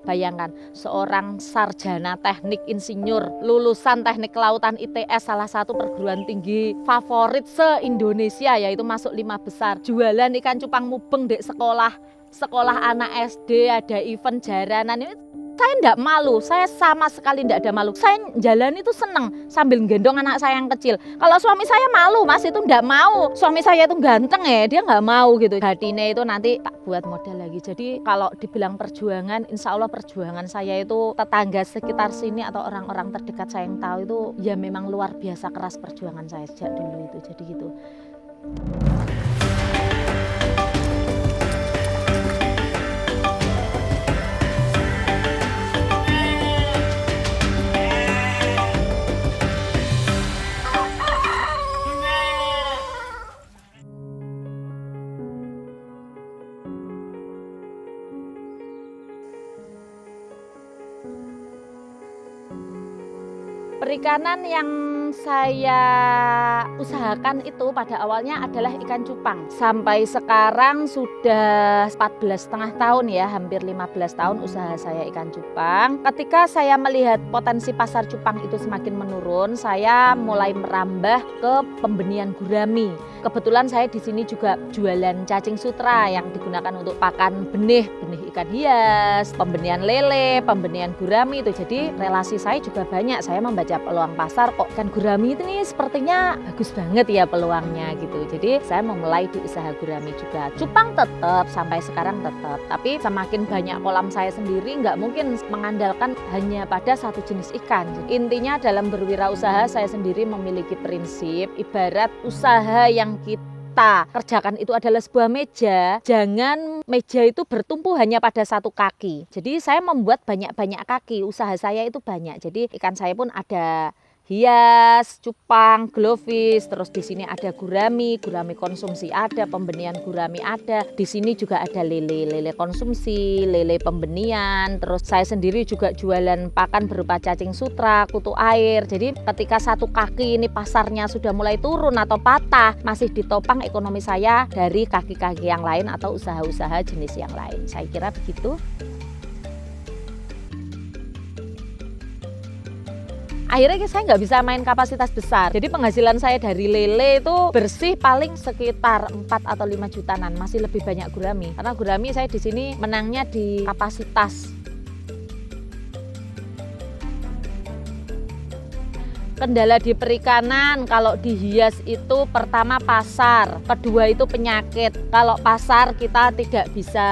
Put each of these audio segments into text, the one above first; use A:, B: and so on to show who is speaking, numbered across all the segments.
A: Bayangkan seorang sarjana teknik insinyur lulusan teknik kelautan ITS, salah satu perguruan tinggi favorit se-Indonesia, yaitu masuk 5 besar, jualan ikan cupang mubeng di sekolah anak SD, ada event jaranan. Ini saya enggak malu, saya sama sekali enggak ada malu. Saya jalan itu seneng sambil gendong anak saya yang kecil. Kalau suami saya malu, Mas, itu enggak mau. Suami saya itu ganteng ya, dia enggak mau gitu. Hatinya itu nanti tak buat modal lagi. Jadi kalau dibilang perjuangan, insya Allah perjuangan saya itu tetangga sekitar sini atau orang-orang terdekat saya yang tahu itu ya memang luar biasa keras perjuangan saya sejak dulu itu. Jadi gitu. Perikanan yang saya usahakan itu pada awalnya adalah ikan cupang. Sampai sekarang sudah 14,5 tahun ya, hampir 15 tahun usaha saya ikan cupang. Ketika saya melihat potensi pasar cupang itu semakin menurun, saya mulai merambah ke pembenihan gurami. Kebetulan saya di sini juga jualan cacing sutra yang digunakan untuk pakan benih ikan hias, pembenihan lele, pembenihan gurami itu. Jadi relasi saya juga banyak. Saya membaca peluang pasar, kok ikan gurami itu nih sepertinya bagus banget ya peluangnya gitu. Jadi saya memulai di usaha gurami juga. Cupang tetap sampai sekarang tetap, tapi semakin banyak kolam saya sendiri, nggak mungkin mengandalkan hanya pada satu jenis ikan. Intinya dalam berwirausaha saya sendiri memiliki prinsip, ibarat usaha yang kita kerjakan itu adalah sebuah meja, jangan meja itu bertumpu hanya pada satu kaki. Jadi saya membuat banyak-banyak kaki, usaha saya itu banyak. Jadi ikan saya pun ada hias, cupang, glowfish, terus di sini ada gurami konsumsi ada, pembenihan gurami ada. Di sini juga ada lele konsumsi, lele pembenihan. Terus saya sendiri juga jualan pakan berupa cacing sutra, kutu air. Jadi ketika satu kaki ini pasarnya sudah mulai turun atau patah, masih ditopang ekonomi saya dari kaki-kaki yang lain atau usaha-usaha jenis yang lain. Saya kira begitu. Akhirnya saya nggak bisa main kapasitas besar. Jadi penghasilan saya dari lele itu bersih paling sekitar 4 atau 5 jutaan. Masih lebih banyak gurami. Karena gurami saya di sini menangnya di kapasitas. Kendala di perikanan, kalau di hias itu pertama pasar, kedua itu penyakit. Kalau pasar kita tidak bisa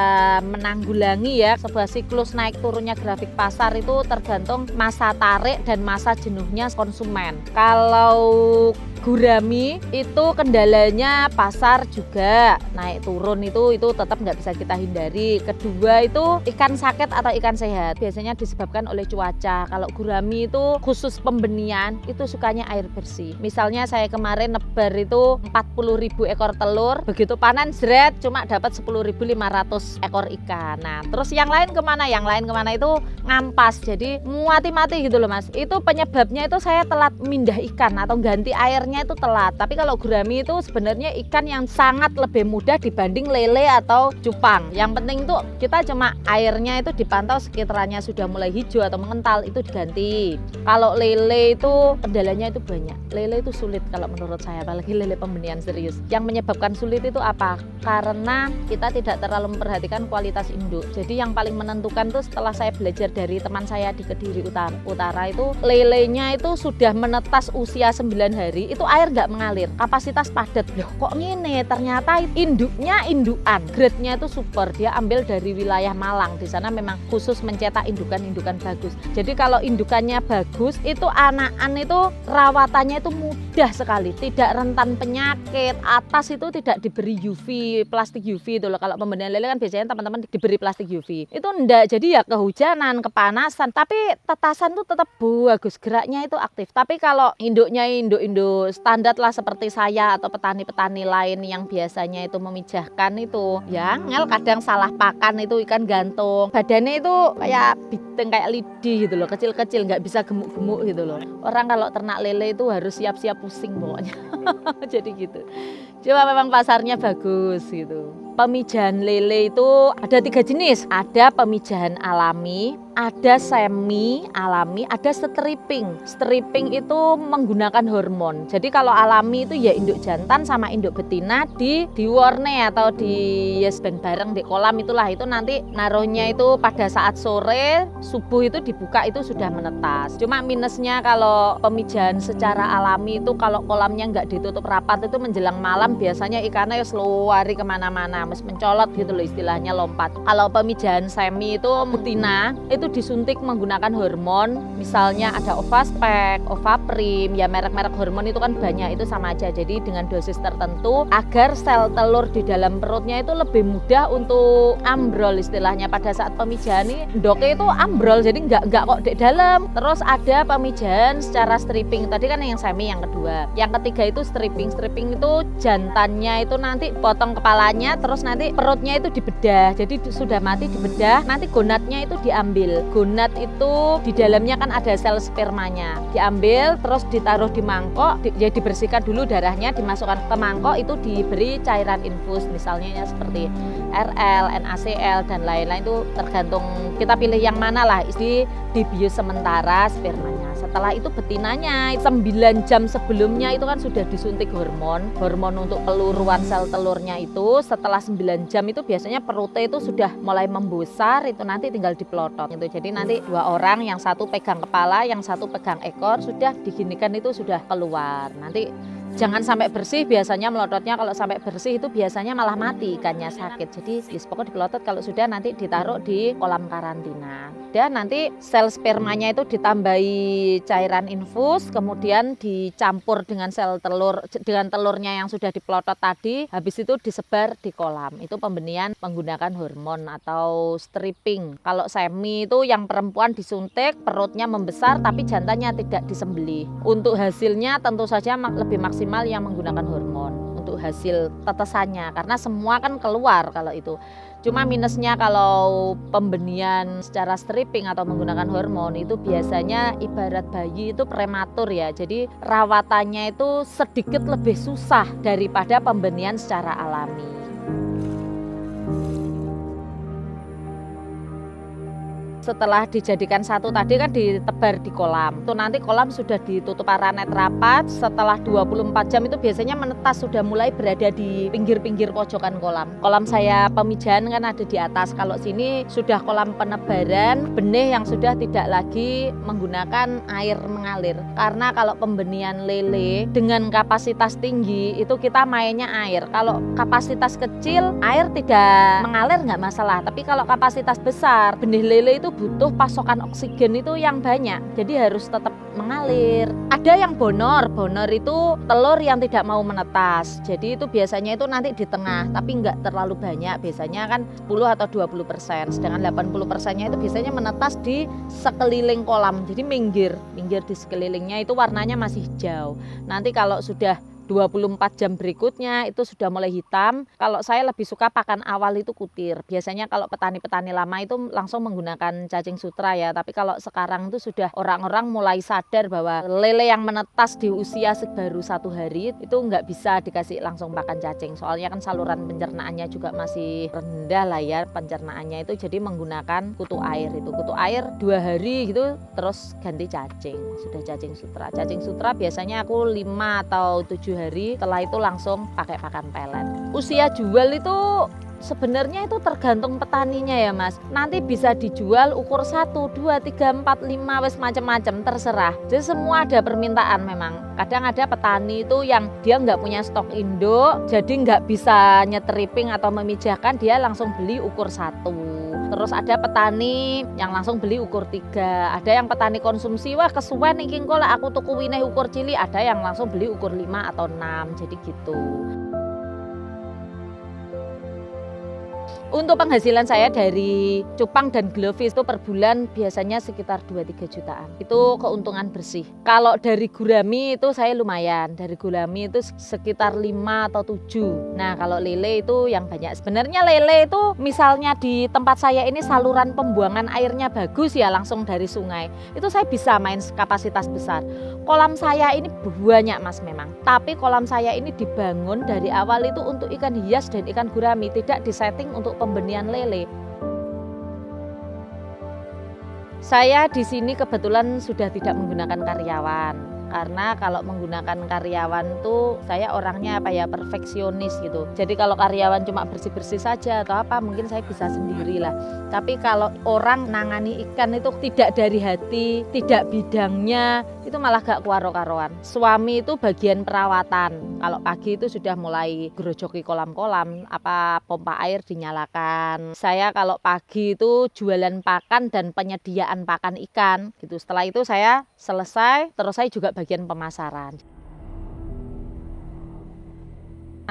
A: menanggulangi ya, sebuah siklus naik turunnya grafik pasar itu tergantung masa tarik dan masa jenuhnya konsumen. Kalau gurami itu kendalanya pasar juga naik turun itu tetap nggak bisa kita hindari. Kedua itu ikan sakit atau ikan sehat, biasanya disebabkan oleh cuaca. Kalau gurami itu khusus pembenihan itu sukanya air bersih. Misalnya saya kemarin nebar itu 40.000 ekor telur, begitu panen zret cuma dapat 10.500 ekor ikan. Nah terus yang lain kemana? Yang lain kemana itu ngampas, jadi mati gitu loh Mas. Itu penyebabnya itu saya telat mindah ikan atau ganti airnya itu telat. Tapi kalau gurami itu sebenarnya ikan yang sangat lebih mudah dibanding lele atau cupang. Yang penting itu kita cuma airnya itu dipantau sekitarannya sudah mulai hijau atau mengental itu diganti. Kalau lele itu kendalanya itu banyak. Lele itu sulit kalau menurut saya, apalagi lele pembenihan serius. Yang menyebabkan sulit itu apa? Karena kita tidak terlalu memperhatikan kualitas induk. Jadi yang paling menentukan tuh setelah saya belajar dari teman saya di Kediri Utara itu lelenya itu sudah menetas usia 9 hari itu air nggak mengalir, kapasitas padat. Loh kok gini? Ternyata induknya indukan, grade-nya itu super. Dia ambil dari wilayah Malang. Di sana memang khusus mencetak indukan-indukan bagus. Jadi kalau indukannya bagus itu anakan itu rawatannya itu mudah sekali, tidak rentan penyakit. Atas itu tidak diberi UV, plastik UV itu loh. Kalau pembenihan lele kan biasanya teman-teman diberi plastik UV. Itu enggak, jadi ya kehujanan, kepanasan, tapi tetasan tuh tetap bagus, geraknya itu aktif. Tapi kalau induknya induk standar lah seperti saya atau petani-petani lain yang biasanya itu memijahkan itu ya ngel, kadang salah pakan itu ikan gantung. Badannya itu kayak biteng, kayak lidi gitu loh, kecil-kecil, nggak bisa gemuk-gemuk gitu loh. Orang kalau ternak lele itu harus siap-siap pusing pokoknya. Jadi gitu. Cuma memang pasarnya bagus gitu. Pemijahan lele itu ada 3 jenis. Ada pemijahan alami, ada semi alami, ada stripping. Stripping itu menggunakan hormon. Jadi kalau alami itu ya induk jantan sama induk betina diwarne atau di yesben bareng di kolam itulah. Itu nanti naruhnya itu pada saat sore, subuh itu dibuka itu sudah menetas. Cuma minusnya kalau pemijahan secara alami itu kalau kolamnya nggak ditutup rapat itu menjelang malam biasanya ikannya lari kemana-mana, mencolot gitu loh istilahnya, lompat. Kalau pemijahan semi itu betina itu disuntik menggunakan hormon, misalnya ada Ovaspek, Ovaprim, ya merek-merek hormon itu kan banyak, itu sama aja. Jadi dengan dosis tertentu agar sel telur di dalam perutnya itu lebih mudah untuk ambrol istilahnya. Pada saat pemijahan ini ndoknya itu ambrol, jadi nggak kok di dalam. Terus ada pemijahan secara stripping, tadi kan yang semi yang kedua. Yang ketiga itu stripping. Stripping itu jantannya itu nanti potong kepalanya, terus nanti perutnya itu dibedah. Jadi sudah mati dibedah, nanti gonadnya itu diambil. Gonad itu di dalamnya kan ada sel spermanya. Diambil terus ditaruh di mangkok, ya dibersihkan dulu darahnya, dimasukkan ke mangkok, itu diberi cairan infus misalnya ya seperti RL, NaCl dan lain-lain, itu tergantung kita pilih yang mana lah. Dibius sementara spermanya. Setelah itu betinanya 9 jam sebelumnya itu kan sudah disuntik hormon untuk peluruan sel telurnya itu. Setelah 9 jam itu biasanya perutnya itu sudah mulai membesar, itu nanti tinggal dipelotot gitu. Jadi nanti 2 orang, yang satu pegang kepala, yang satu pegang ekor, sudah diginikan itu sudah keluar. Nanti jangan sampai bersih, biasanya melototnya kalau sampai bersih itu biasanya malah mati ikannya, sakit. Jadi pokoknya dipelotot, kalau sudah nanti ditaruh di kolam karantina. Dan nanti sel spermanya itu ditambahi cairan infus, kemudian dicampur dengan sel telur, dengan telurnya yang sudah dipelotot tadi, habis itu disebar di kolam. Itu pembenihan menggunakan hormon atau stripping. Kalau semi itu yang perempuan disuntik, perutnya membesar tapi jantannya tidak disembelih. Untuk hasilnya tentu saja lebih maksimal yang menggunakan hormon untuk hasil tetesannya, karena semua kan keluar kalau itu. Cuma minusnya kalau pembenihan secara stripping atau menggunakan hormon itu biasanya ibarat bayi itu prematur ya. Jadi rawatannya itu sedikit lebih susah daripada pembenihan secara alami. Setelah dijadikan satu tadi kan ditebar di kolam. Itu nanti kolam sudah ditutup paranet rapat. Setelah 24 jam itu biasanya menetas, sudah mulai berada di pinggir-pinggir pojokan kolam. Kolam saya pemijahan kan ada di atas. Kalau sini sudah kolam penebaran, benih yang sudah tidak lagi menggunakan air mengalir. Karena kalau pembenihan lele dengan kapasitas tinggi itu kita mainnya air. Kalau kapasitas kecil air tidak mengalir nggak masalah. Tapi kalau kapasitas besar, benih lele itu butuh pasokan oksigen itu yang banyak, jadi harus tetap mengalir. Ada yang bonor itu telur yang tidak mau menetas, jadi itu biasanya itu nanti di tengah, tapi nggak terlalu banyak, biasanya kan 10 atau 20%, sedangkan 80%-nya itu biasanya menetas di sekeliling kolam, jadi minggir di sekelilingnya itu warnanya masih hijau. Nanti kalau sudah 24 jam berikutnya itu sudah mulai hitam. Kalau saya lebih suka pakan awal itu kutir. Biasanya kalau petani-petani lama itu langsung menggunakan cacing sutra ya. Tapi kalau sekarang itu sudah orang-orang mulai sadar bahwa lele yang menetas di usia baru 1 hari itu nggak bisa dikasih langsung pakan cacing. Soalnya kan saluran pencernaannya juga masih rendah lah ya pencernaannya itu. Jadi menggunakan kutu air itu. Kutu air 2 hari gitu terus ganti cacing. Sudah cacing sutra. Cacing sutra biasanya aku 5 atau 7 hari, setelah itu langsung pakai pakan pelet. Usia jual itu sebenarnya itu tergantung petaninya ya Mas. Nanti bisa dijual ukur 1, 2, 3, 4, 5 wes macam-macam, terserah. Jadi semua ada permintaan memang. Kadang ada petani itu yang dia nggak punya stok induk, jadi nggak bisa nyetriping atau memijahkan, dia langsung beli ukur 1. Terus ada petani yang langsung beli ukur 3. Ada yang petani konsumsi, wah kesuwen iki engko lek aku tuku wineh ukur cilik, ada yang langsung beli ukur 5 atau 6. Jadi gitu. Untuk penghasilan saya dari cupang dan glowfish itu per bulan biasanya sekitar 2-3 jutaan. Itu keuntungan bersih. Kalau dari gurami itu saya lumayan. Dari gurami itu sekitar 5 atau 7. Nah, kalau lele itu yang banyak. Sebenarnya lele itu misalnya di tempat saya ini saluran pembuangan airnya bagus ya, langsung dari sungai. Itu saya bisa main kapasitas besar. Kolam saya ini banyak Mas memang. Tapi kolam saya ini dibangun dari awal itu untuk ikan hias dan ikan gurami, tidak disetting untuk pembenihan lele. Saya di sini kebetulan sudah tidak menggunakan karyawan. Karena kalau menggunakan karyawan tuh saya orangnya perfeksionis gitu. Jadi kalau karyawan cuma bersih-bersih saja atau apa mungkin saya bisa sendirilah. Tapi kalau orang nangani ikan itu tidak dari hati, tidak bidangnya, itu malah gak kuaro-karoan. Suami itu bagian perawatan. Kalau pagi itu sudah mulai gerojoki kolam-kolam, pompa air dinyalakan. Saya kalau pagi itu jualan pakan dan penyediaan pakan ikan gitu. Setelah itu saya selesai, terus saya juga bagian pemasaran.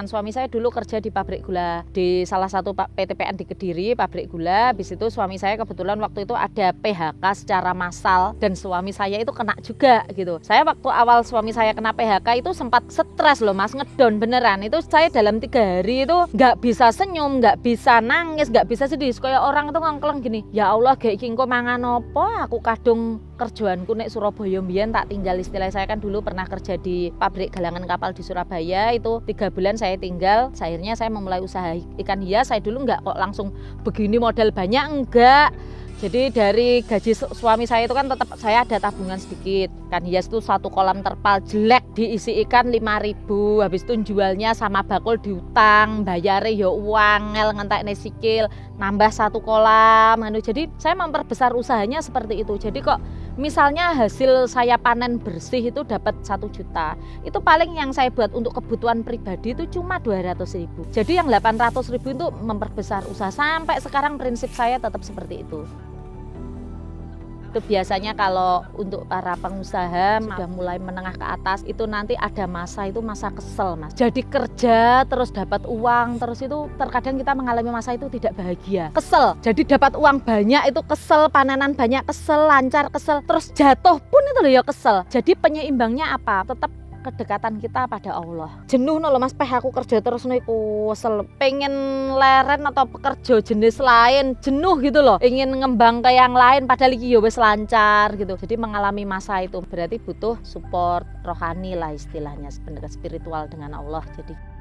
A: Suami saya dulu kerja di pabrik gula di salah satu PTPN di Kediri, pabrik gula. Habis itu suami saya kebetulan waktu itu ada PHK secara massal dan suami saya itu kena juga gitu. Saya waktu awal suami saya kena PHK itu sempat stres loh Mas, ngedon beneran. Itu saya dalam 3 hari itu nggak bisa senyum, nggak bisa nangis, nggak bisa sedih. Kayak orang itu ngangkleng gini, ya Allah kayak kingko mangan opo, aku kadung kerjaanku nek Surabaya mbiyen tak tinggal. Istilah saya kan dulu pernah kerja di pabrik galangan kapal di Surabaya, itu 3 bulan saya tinggal. Akhirnya saya memulai usaha ikan hias. Saya dulu nggak kok langsung begini modal banyak, enggak. Jadi dari gaji suami saya itu kan tetap saya ada tabungan sedikit. Ikan hias itu 1 kolam terpal jelek diisi ikan 5.000. Habis itu jualnya sama bakul diutang, bayare ya uang, ngentekne sikil, nambah 1 kolam. Jadi saya memperbesar usahanya seperti itu. Jadi kok misalnya hasil saya panen bersih itu dapat 1 juta. Itu paling yang saya buat untuk kebutuhan pribadi itu cuma 200.000. Jadi yang 800.000 itu memperbesar usaha. Sampai sekarang prinsip saya tetap seperti itu. Itu biasanya kalau untuk para pengusaha sudah mulai menengah ke atas itu nanti ada masa kesel Mas. Jadi kerja terus dapat uang terus itu terkadang kita mengalami masa itu tidak bahagia. Kesel. Jadi dapat uang banyak itu kesel, panenan banyak kesel, lancar kesel, terus jatuh pun itu loh ya kesel. Jadi penyeimbangnya apa? Tetap kedekatan kita pada Allah. Jenuh loh Mas, aku kerja terus niku kesel, pengen leren atau pekerja jenis lain, jenuh gitu loh, ingin ngembang ke yang lain padahal iki ya wis lancar gitu. Jadi mengalami masa itu berarti butuh support rohani lah istilahnya, sebenarnya spiritual dengan Allah. Jadi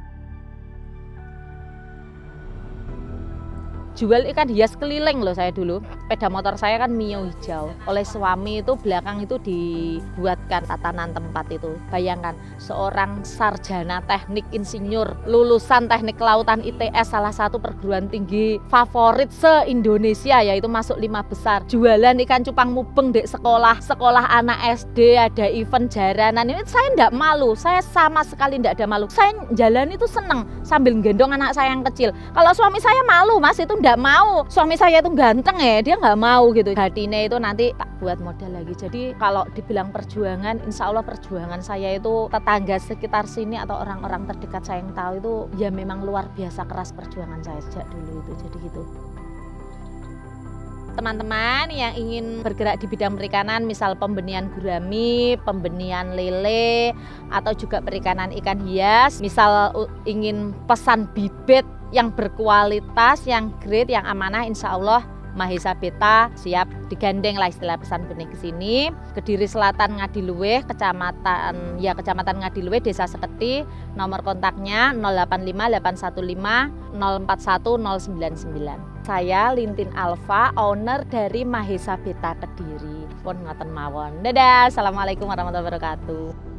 A: jual ikan hias keliling loh saya dulu. Sepeda motor saya kan Mio hijau. Oleh suami itu belakang itu dibuatkan tatanan tempat itu. Bayangkan seorang sarjana teknik insinyur lulusan teknik kelautan ITS, salah satu perguruan tinggi favorit se-Indonesia, yaitu masuk 5 besar. Jualan ikan cupang mubeng di sekolah anak SD, ada event jaranan. Ini saya enggak malu, saya sama sekali enggak ada malu. Saya jalan itu seneng sambil gendong anak saya yang kecil. Kalau suami saya malu Mas, itu enggak mau. Suami saya itu ganteng ya, dia enggak mau gitu. Hatinya itu nanti tak buat modal lagi. Jadi kalau dibilang perjuangan, insya Allah perjuangan saya itu tetangga sekitar sini atau orang-orang terdekat saya yang tahu itu ya memang luar biasa keras perjuangan saya sejak dulu itu. Jadi gitu. Teman-teman yang ingin bergerak di bidang perikanan, misal pembenihan gurami, pembenihan lele, atau juga perikanan ikan hias, misal ingin pesan bibit yang berkualitas, yang grade, yang amanah, insya Allah Mahesa Beta siap digandeng lah istilah pesan benih ke sini. Kediri Selatan Ngadiluwih, kecamatan Ngadiluwih, Desa Seketi. Nomor kontaknya 0851504199. Saya Lintin Alfa, owner dari Mahesa Beta Kediri. Pun ngoten mawon. Dadah, assalamualaikum warahmatullahi wabarakatuh.